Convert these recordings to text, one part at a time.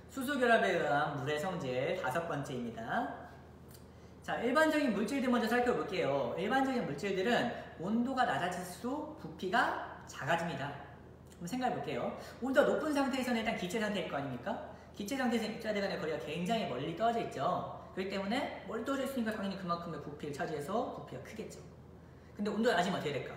수소결합에 의한 물의 성질 5번째입니다. 자, 일반적인 물질들 먼저 살펴볼게요. 일반적인 물질들은 온도가 낮아질수록 부피가 작아집니다. 한번 생각해 볼게요. 온도가 높은 상태에서는 일단 기체 상태일 거 아닙니까? 기체 상태에서 입자들 간의 거리가 굉장히 멀리 떨어져 있죠. 그렇기 때문에 멀리 떨어져 있으니까 당연히 그만큼의 부피를 차지해서 부피가 크겠죠. 근데 온도가 낮으면 어떻게 될까?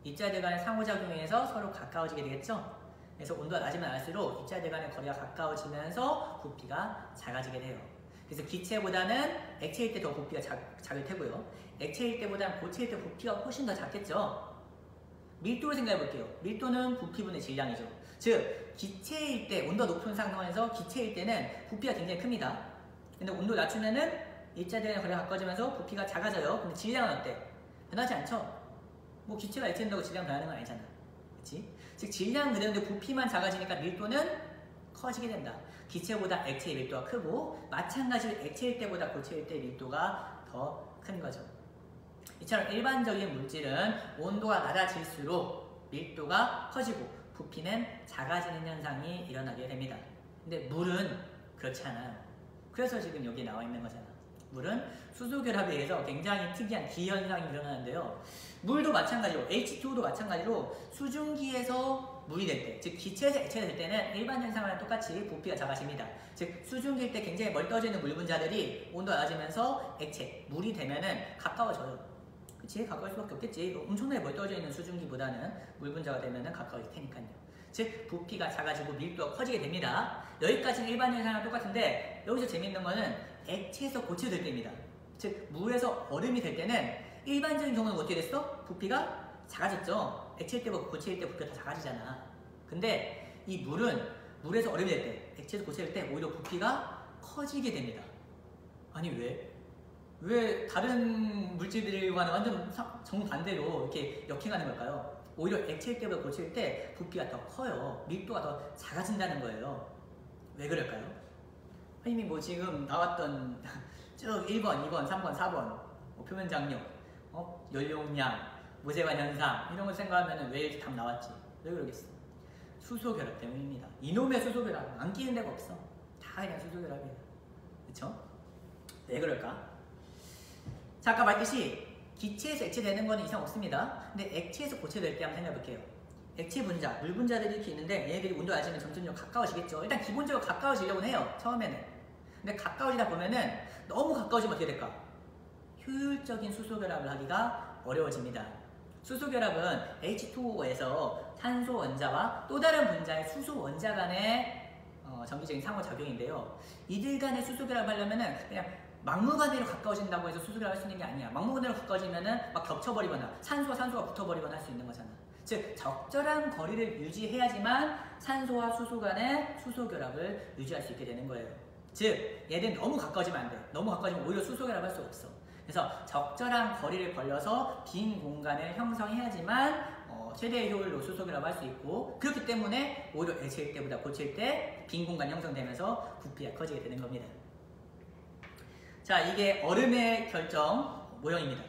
입자들 간의 상호작용에서 서로 가까워지게 되겠죠. 그래서 온도가 낮으면 낮을수록 입자들 간의 거리가 가까워지면서 부피가 작아지게 돼요. 그래서 기체보다는 액체일 때 더 부피가 작을 테고요. 액체일 때보다는 고체일 때 부피가 훨씬 더 작겠죠. 밀도를 생각해 볼게요. 밀도는 부피분의 질량이죠. 즉 기체일 때 온도가 높은 상황에서 기체일 때는 부피가 굉장히 큽니다. 근데 온도 낮추면은 입자들의 거리가 가까워지면서 부피가 작아져요. 근데 질량은 어때? 변하지 않죠? 뭐 기체가 액체 된다고 질량 변하는 건 아니잖아. 그치? 즉 질량은 그대로인데 부피만 작아지니까 밀도는 커지게 된다. 기체보다 액체의 밀도가 크고 마찬가지로 액체일 때보다 고체일 때 밀도가 더 큰 거죠. 이처럼 일반적인 물질은 온도가 낮아질수록 밀도가 커지고 부피는 작아지는 현상이 일어나게 됩니다. 근데 물은 그렇지 않아요. 그래서 지금 여기 나와 있는 거잖아. 물은 수소결합에 의해서 굉장히 특이한 기현상이 일어나는데요. 물도 마찬가지로 H2O도 마찬가지로 수증기에서 물이 될 때, 즉 기체에서 액체가 될 때는 일반 현상과는 똑같이 부피가 작아집니다. 즉 수증기일 때 굉장히 멀리 떨어져 있는 물 분자들이 온도가 낮아지면서 액체, 물이 되면은 가까워져요. 그치? 가까울 수밖에 없겠지. 엄청나게 멀리 떨어져 있는 수증기보다는 물 분자가 되면은 가까워질 테니까요. 즉 부피가 작아지고 밀도가 커지게 됩니다. 여기까지는 일반 현상이랑 똑같은데 여기서 재밌는 거는 액체에서 고체 될 때입니다. 즉 물에서 얼음이 될 때는 일반적인 경우는 어떻게 됐어? 부피가 작아졌죠. 액체일 때보다 고체일 때 부피가 더 작아지잖아. 근데 이 물은 물에서 얼음이 될 때, 액체에서 고체 될 때 오히려 부피가 커지게 됩니다. 아니 왜? 왜 다른 물질들과는 완전 정반대로 이렇게 역행하는 걸까요? 오히려 액체일 때보다 고체일 때 부피가 더 커요. 밀도가 더 작아진다는 거예요. 왜 그럴까요? 선생님이 뭐 지금 나왔던 쭉 1번, 2번, 3번, 4번 표면 장력, 연용량, 무제관 현상 이런 걸 생각하면 왜 이렇게 답 나왔지? 왜 그러겠어? 수소결합 때문입니다. 이놈의 수소결합 안 끼는 데가 없어. 다 그냥 수소결합이에요. 그쵸? 왜 그럴까? 자, 아까 말했듯이 기체에서 액체 되는 거는 이상 없습니다. 근데 액체에서 고체 될 때 한번 생각해 볼게요. 액체 분자, 물 분자들이 이렇게 있는데 얘네들이 온도가 낮으면 점점 가까워지겠죠. 일단 기본적으로 가까워지려고는 해요. 처음에는. 근데 가까워지다 보면은 너무 가까워지면 어떻게 될까? 효율적인 수소결합을 하기가 어려워집니다. 수소결합은 H2O에서 탄소 원자와 또 다른 분자의 수소 원자 간의 정기적인 상호작용인데요. 이들 간의 수소결합을 하려면은 그냥 막무가내로 가까워진다고 해서 수소결합을 할 수 있는 게 아니야. 막무가내로 가까워지면은 막 겹쳐버리거나 산소와 산소가 붙어버리거나 할 수 있는 거잖아. 즉 적절한 거리를 유지해야지만 산소와 수소 간의 수소결합을 유지할 수 있게 되는 거예요. 즉 얘는 너무 가까워지면 안 돼. 너무 가까워지면 오히려 수소결합을 할 수 없어. 그래서 적절한 거리를 벌려서 빈 공간을 형성해야지만 최대의 효율로 수소결합을 할 수 있고, 그렇기 때문에 오히려 액체일 때보다 고체일 때 빈 공간이 형성되면서 부피가 커지게 되는 겁니다. 자, 이게 얼음의 결정 모형입니다.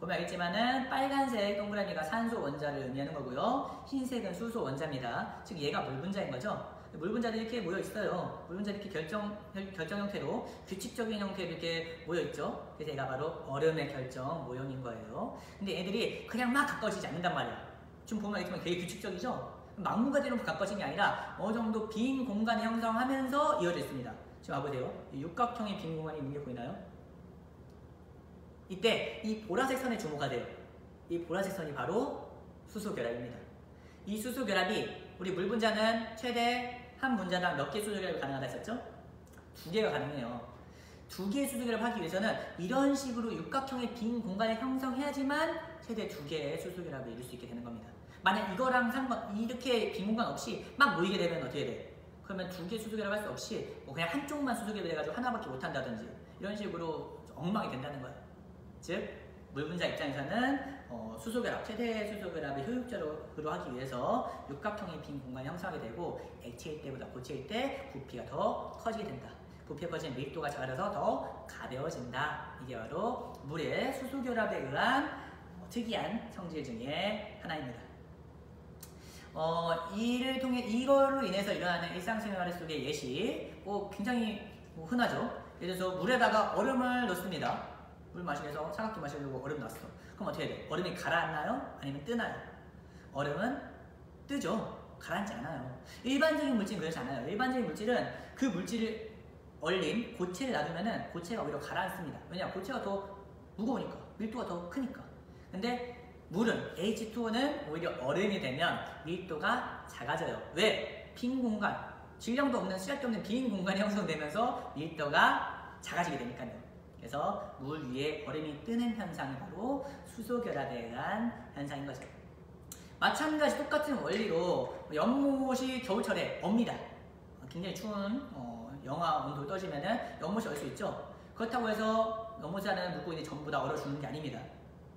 보면 알겠지만은 빨간색 동그라미가 산소 원자를 의미하는 거고요. 흰색은 수소 원자입니다. 즉 얘가 물 분자인 거죠. 물 분자들이 이렇게 모여 있어요. 물 분자들이 이렇게 결정 형태로 규칙적인 형태로 이렇게 모여 있죠. 그래서 얘가 바로 얼음의 결정 모형인 거예요. 근데 얘들이 그냥 막 가까워지지 않는단 말이야. 지금 보면 알겠지만 되게 규칙적이죠. 막무가내로 가까워지는 게 아니라 어느 정도 빈 공간을 형성하면서 이어져 있습니다. 지금 봐보세요. 이 육각형의 빈 공간이 있는 게 보이나요? 이때 이 보라색 선에 주목하세요. 이 보라색 선이 바로 수소결합입니다. 이 수소결합이 우리 물 분자는 최대 한 분자당 몇 개 수소결합이 가능하다 했었죠? 2개가 가능해요. 2개의 수소결합을 하기 위해서는 이런 식으로 육각형의 빈 공간을 형성해야지만 최대 2개의 수소결합을 이룰 수 있게 되는 겁니다. 만약 이거랑 이렇게 빈 공간 없이 막 모이게 되면 어떻게 돼? 그러면 2개 수소결합 할 수 없이 뭐 그냥 한쪽만 수소결합 해가지고 하나밖에 못 한다든지 이런 식으로 엉망이 된다는 거예요. 즉 물 분자 입장에서는 수소결합, 최대의 수소결합을 효율적으로 하기 위해서 육각형의 빈 공간을 형성하게 되고, 액체일 때보다 고체일 때 부피가 더 커지게 된다. 부피가 커지면 밀도가 작아져서 더 가벼워진다. 이게 바로 물의 수소결합에 의한 특이한 성질 중에 하나입니다. 이를 통해 이걸로 인해서 일어나는 일상생활 속의 예시 굉장히 흔하죠. 예를 들어서 물에다가 얼음을 넣습니다. 물 마시면서 차갑게 마시려고 얼음 넣었어. 그럼 어떻게 돼? 얼음이 가라앉나요? 아니면 뜨나요? 얼음은 뜨죠. 가라앉지 않아요. 일반적인 물질은 그렇지 않아요. 일반적인 물질은 그 물질을 얼린 고체를 놔두면은 고체가 오히려 가라앉습니다. 왜냐? 고체가 더 무거우니까, 밀도가 더 크니까. 근데 물은 H2O는 오히려 얼음이 되면 밀도가 작아져요. 왜? 빈 공간, 질량도 없는 쓸데도 없는 빈 공간이 형성되면서 밀도가 작아지게 되니까요. 그래서 물 위에 얼음이 뜨는 현상이 바로 수소결합에 의한 현상인 거죠. 마찬가지 똑같은 원리로 연못이 겨울철에 얼니다. 굉장히 추운 영하 온도 떠지면은 연못이 얼 수 있죠. 그렇다고 해서 연못에 사는 물고기들이 전부 다 얼어 죽는 게 아닙니다.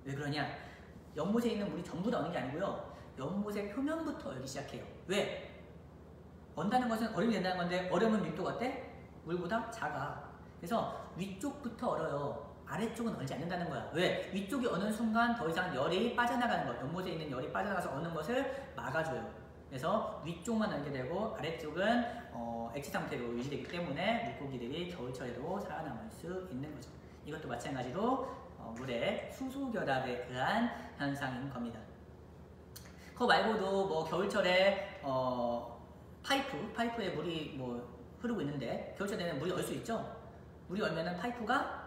왜 그러냐? 연못에 있는 물이 전부 다 얼는 게 아니고요. 연못의 표면부터 얼기 시작해요. 왜? 얼다는 것은 얼음이 된다는 건데 얼음은 밀도가 어때? 물보다 작아. 그래서 위쪽부터 얼어요. 아래쪽은 얼지 않는다는 거야. 왜? 위쪽이 어는 순간 더 이상 열이 빠져나가는 것, 연못에 있는 열이 빠져나가서 어는 것을 막아줘요. 그래서 위쪽만 얼게 되고 아래쪽은 액체 상태로 유지되기 때문에 물고기들이 겨울철에도 살아남을 수 있는 거죠. 이것도 마찬가지로 물의 수소결합에 의한 현상인 겁니다. 그거 말고도 뭐 겨울철에 파이프에 물이 흐르고 있는데 겨울철 되면 물이 얼 수 있죠. 물이 얼면은 파이프가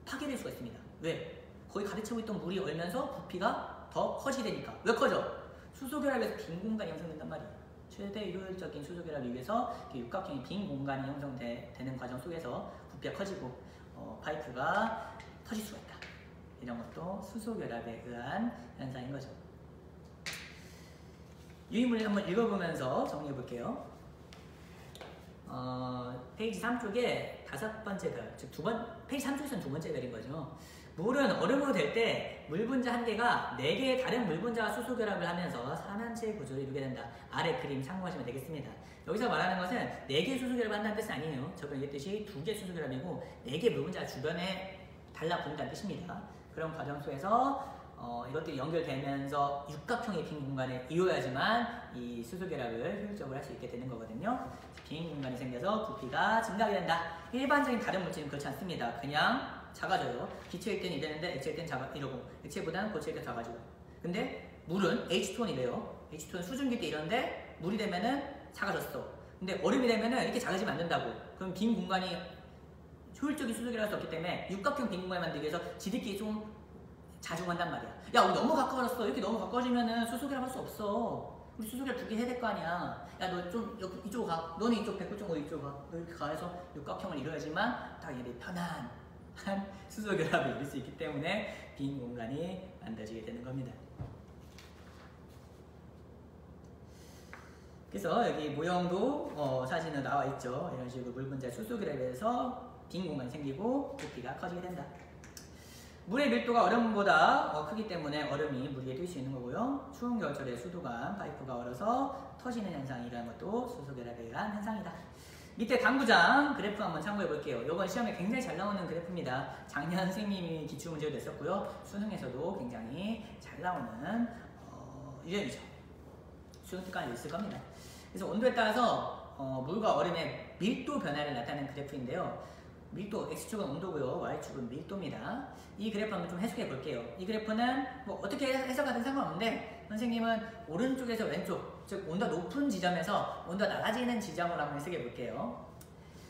파괴될 수가 있습니다. 왜? 거기 가득 채고 있던 물이 얼면서 부피가 더 커지게 되니까. 왜 커져? 수소결합에서 빈 공간이 형성된단 말이에요. 최대 효율적인 수소결합을 위해서 육각형의 빈 공간이 형성되는 과정 속에서 부피가 커지고 파이프가 터질 수가 있다. 이런 것도 수소결합에 의한 현상인 거죠. 유인물을 한번 읽어보면서 정리해 볼게요. 페이지 3쪽에 5번째 별, 즉 페이지 3쪽에서는 2번째 별인 거죠. 물은 얼음으로 될 때 물 분자 한 개가 4개의 다른 물 분자와 수소결합을 하면서 산화체 구조를 이루게 된다. 아래 그림 참고하시면 되겠습니다. 여기서 말하는 것은 4개의 수소결합을 한다는 뜻은 아니에요. 저번에 얘기했듯이 2개의 수소결합이고 4개의 물 분자가 주변에 달라붙는다는 뜻입니다. 그런 과정 속에서 이것들이 연결되면서 육각형의 빈 공간을 이용해야지만 이 수소결합을 효율적으로 할 수 있게 되는 거거든요. 빈 공간이 생겨서 부피가 증가하게 된다. 일반적인 다른 물질은 그렇지 않습니다. 그냥 작아져요. 기체일 때는 이랬는데 액체일 때는 이러고 액체보다는 고체일 때 작아지고. 근데 물은 H2O는 이래요. H2O는 수증기 때 이러는데 물이 되면은 작아졌어. 근데 얼음이 되면은 이렇게 작아지면 안 된다고. 그럼 빈 공간이 효율적인 수소결합을 할 수 없기 때문에 육각형 빈 공간을 만들기 위해서 지들끼리 좀 자중한단 말이야. 야, 우리 너무 가까워졌어. 이렇게 너무 가까워지면은 수소결합 할 수 없어. 우리 수소결합 2개 해야 될 거 아니야. 야, 너 좀 이쪽으로 가. 너는 이쪽 109.5 이쪽으로 가. 너 이렇게 가서 육각형을 이루어야지만 딱 얘네 편안한 수소결합을 이룰 수 있기 때문에 빈 공간이 만들어지게 되는 겁니다. 그래서 여기 모형도 사진으로 나와 있죠. 이런 식으로 물 분자 수소결합에서 빈 공간이 생기고 부피가 커지게 된다. 물의 밀도가 얼음보다 크기 때문에 얼음이 물 위에 뜰 수 있는 거고요. 추운 겨울철에 수도관 파이프가 얼어서 터지는 현상이라는 것도 수소결합에 의한 현상이다. 밑에 당구장 그래프 한번 참고해 볼게요. 이건 시험에 굉장히 잘 나오는 그래프입니다. 작년 선생님이 기출문제로 냈었고요. 수능에서도 굉장히 잘 나오는 유형이죠. 수능 특강에도 있을 겁니다. 그래서 온도에 따라서 물과 얼음의 밀도 변화를 나타내는 그래프인데요. 밀도, X축은 온도고요. Y축은 밀도입니다. 이 그래프 한번 좀 해석해 볼게요. 이 그래프는 어떻게 해석하든 상관없는데 선생님은 오른쪽에서 왼쪽, 즉 온도가 높은 지점에서 온도가 낮아지는 지점으로 한번 해석해 볼게요.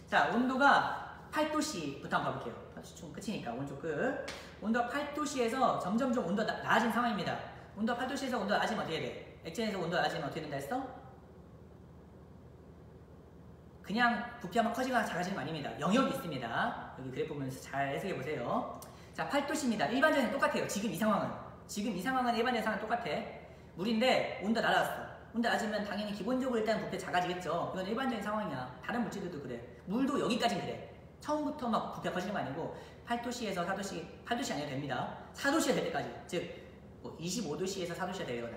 자, 온도가 8도씨부터 한번 가볼게요. 8도씨 끝이니까 오른쪽 끝. 온도가 8도씨에서 점점점 온도가 낮아진 상황입니다. 온도가 8도씨에서 온도가 낮아지면 어떻게 돼? 액체에서 온도가 낮아지면 어떻게 된다 했어? 그냥 부피가 막 커지거나 작아지는 거 아닙니다. 영역이 있습니다. 여기 그래프 보면서 잘 해석해 보세요. 자, 8도씨입니다. 일반적인 똑같아요. 지금 이 상황은 일반적인 상황은 똑같아. 물인데 온도가 낮았어. 온도 낮으면 당연히 기본적으로 일단 부피가 작아지겠죠. 이건 일반적인 상황이야. 다른 물질들도 그래. 물도 여기까지는 그래. 처음부터 막 부피가 커지는 거 아니고 8도씨에서 4도씨, 8도씨 아니어도 됩니다. 4도씨가 될 때까지. 즉 25도씨에서 4도씨가 되거나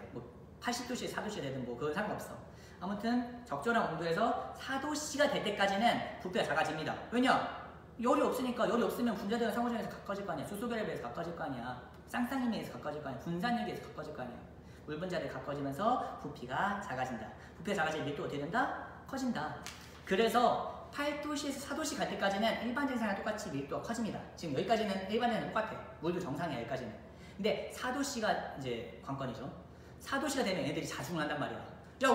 80도씨에서 4도씨가 되든 그건 상관없어. 아무튼 적절한 온도에서 4도씨가 될 때까지는 부피가 작아집니다. 왜냐? 열이 없으니까. 열이 없으면 분자되는 상호작용에서 가까워질 거 아니야. 수소결합에 의해서 가까워질 거 아니야. 쌍쌍힘에 의해서 가까워질 거 아니야. 분산력에 의해서 가까워질 거 아니야. 물 분자들이 가까워지면서 부피가 작아진다. 부피가 작아지면 밀도가 어떻게 된다? 커진다. 그래서 8도씨에서 4도씨 갈 때까지는 일반적인 상황과 똑같이 밀도가 커집니다. 지금 여기까지는 일반적인 똑같아. 물도 정상이야, 여기까지는. 근데 4도씨가 이제 관건이죠. 4도씨가 되면 얘네들이 자중을 한단 말이야. 야,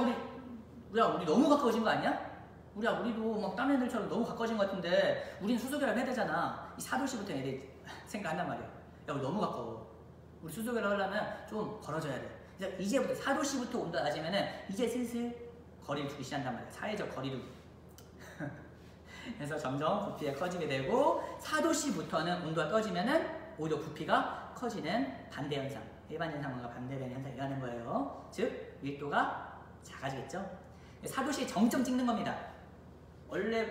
우리 너무 가까워진 거 아니야? 우리도 막 다른 애들처럼 너무 가까워진 것 같은데 우린 수소결합 해야 되잖아. 이 4도씨부터 애들이 생각한단 말이야. 야, 우리 너무 가까워. 우리 수소결합 하려면 좀 벌어져야 돼. 그래서 이제부터 4도씨부터 온도가 낮으면은 이제 슬슬 거리를 두기 시작한단 말이야. 사회적 거리두기. 그래서 점점 부피가 커지게 되고 4도씨부터는 온도가 떠지면은 오히려 부피가 커지는 반대 현상. 일반 현상과 반대되는 현상이 일어나는 거예요. 즉 밀도가 작아지겠죠. 4도씨에 정점 찍는 겁니다. 원래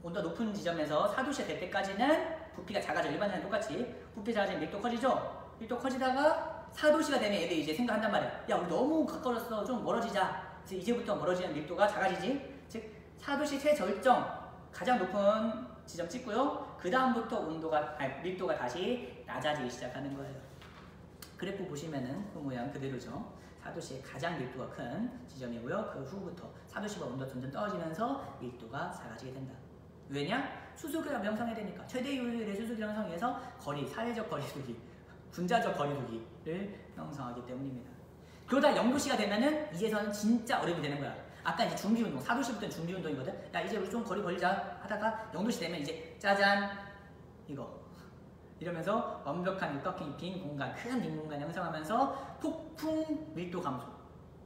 온도가 높은 지점에서 4도씨가 될 때까지는 부피가 작아져. 일반적인 똑같이 부피 작아지면 밀도 커지죠. 밀도 커지다가 4도씨가 되면 애들이 이제 생각한단 말이야. 야, 우리 너무 가까워졌어. 좀 멀어지자. 그래서 이제부터 멀어지면 밀도가 작아지지. 즉 4도씨 최절정 가장 높은 지점 찍고요. 그 다음부터 밀도가 다시 낮아지기 시작하는 거예요. 그래프 보시면은 그 모양 그대로죠. 4도씨의 가장 밀도가 큰 지점이고요. 그 후부터 4도씨가 온도가 점점 떨어지면서 밀도가 작아지게 된다. 왜냐? 수소결합 형성해야 되니까. 최대 효율의 수소결합 형성을 위해서 사회적 거리두기, 분자적 거리두기를 형성하기 때문입니다. 그러다 0도씨가 되면은 이제서는 진짜 어려움이 되는 거야. 아까 이제 준비운동, 4도씨부터는 준비운동이거든. 야, 이제 우리 좀 거리 벌리자 하다가 0도씨 되면 이제 짜잔 이거 이러면서 완벽한 육각형 빈 공간, 큰 빈 공간 형성하면서 폭풍 밀도 감소,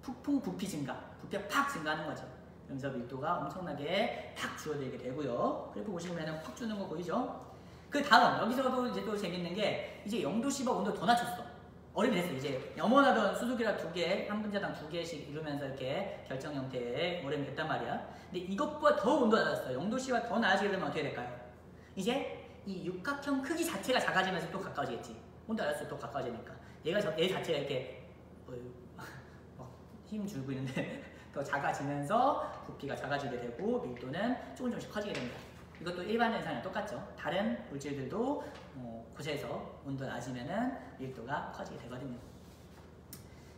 폭풍 부피 증가, 부피가 팍 증가하는 거죠. 그러면서 밀도가 엄청나게 팍 줄어들게 되고요. 그래프 보시면은 팍 주는 거 보이죠? 그 다음 여기서도 이제 또 재밌는 게 이제 0도씨가 온도 더 낮췄어. 어림이 됐어. 이제 염원하던 수소결합 2개, 한 분자당 2개씩 이루면서 이렇게 결정 형태의 어림이 됐단 말이야. 근데 이것보다 더 온도가 낮았어요. 0도씨가 더 낮아지게 되면 어떻게 될까요? 이제 이 육각형 크기 자체가 작아지면서 또 가까워지겠지. 온도 낮아서 또 가까워지니까. 얘 자체가 이렇게 힘 줄고 있는데 더 작아지면서 부피가 작아지게 되고 밀도는 조금씩 커지게 됩니다. 이것도 일반 현상이랑 똑같죠. 다른 물질들도 곳에서 온도 낮으면은 밀도가 커지게 되거든요.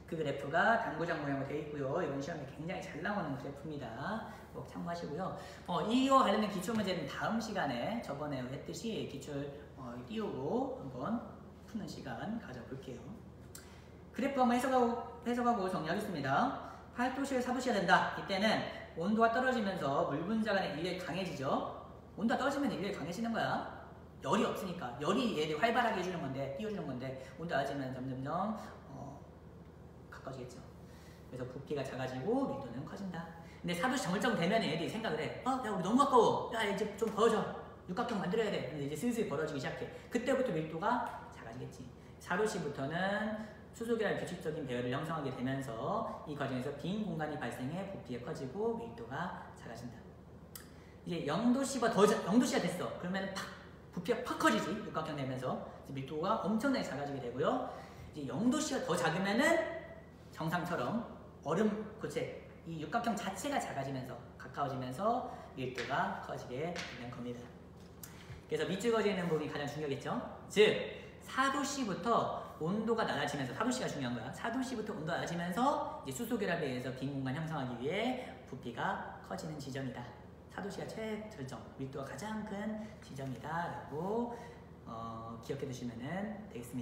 그 그래프가 당구장 모양으로 되어 있고요. 이번 시험에 굉장히 잘 나오는 그래프입니다. 꼭 참고하시고요. 이와 관련된 기출 문제는 다음 시간에 저번에 했듯이 기출 띄우고 한번 푸는 시간 가져볼게요. 그래프 한번 해석하고 정리하겠습니다. 8도씨에서 4도씨가 된다. 이때는 온도가 떨어지면서 물 분자 간의 인력이 강해지죠. 온도가 떨어지면 인력이 강해지는 거야. 열이 없으니까. 열이 얘를 활발하게 해주는 건데, 띄워주는 건데, 온도가 낮아지면 점점점 가까워지겠죠. 그래서 부피가 작아지고 밀도는 커진다. 근데 4도씨 정글점 되면 애들이 생각을 해. 야, 우리 너무 가까워. 야, 이제 좀 벌어져. 육각형 만들어야 돼. 근데 이제 슬슬 벌어지기 시작해. 그때부터 밀도가 작아지겠지. 4도씨부터는 수소결합 규칙적인 배열을 형성하게 되면서 이 과정에서 빈 공간이 발생해 부피가 커지고 밀도가 작아진다. 이제 0도씨가 됐어. 그러면 부피가 팍 커지지. 육각형 되면서 밀도가 엄청나게 작아지게 되고요. 이제 0도씨가 더 작으면은 정상처럼 얼음 고체, 이 육각형 자체가 작아지면서 가까워지면서 밀도가 커지게 되는 겁니다. 그래서 밑줄거지는 부분이 가장 중요하겠죠. 즉 4도씨부터 온도가 낮아지면서 4도씨가 중요한 거야. 4도씨부터 온도가 낮아지면서 이제 수소결합에 의해서 빈 공간 형성하기 위해 부피가 커지는 지점이다. 4도씨가 최절정, 밀도가 가장 큰 지점이다 라고 기억해 두시면 되겠습니다.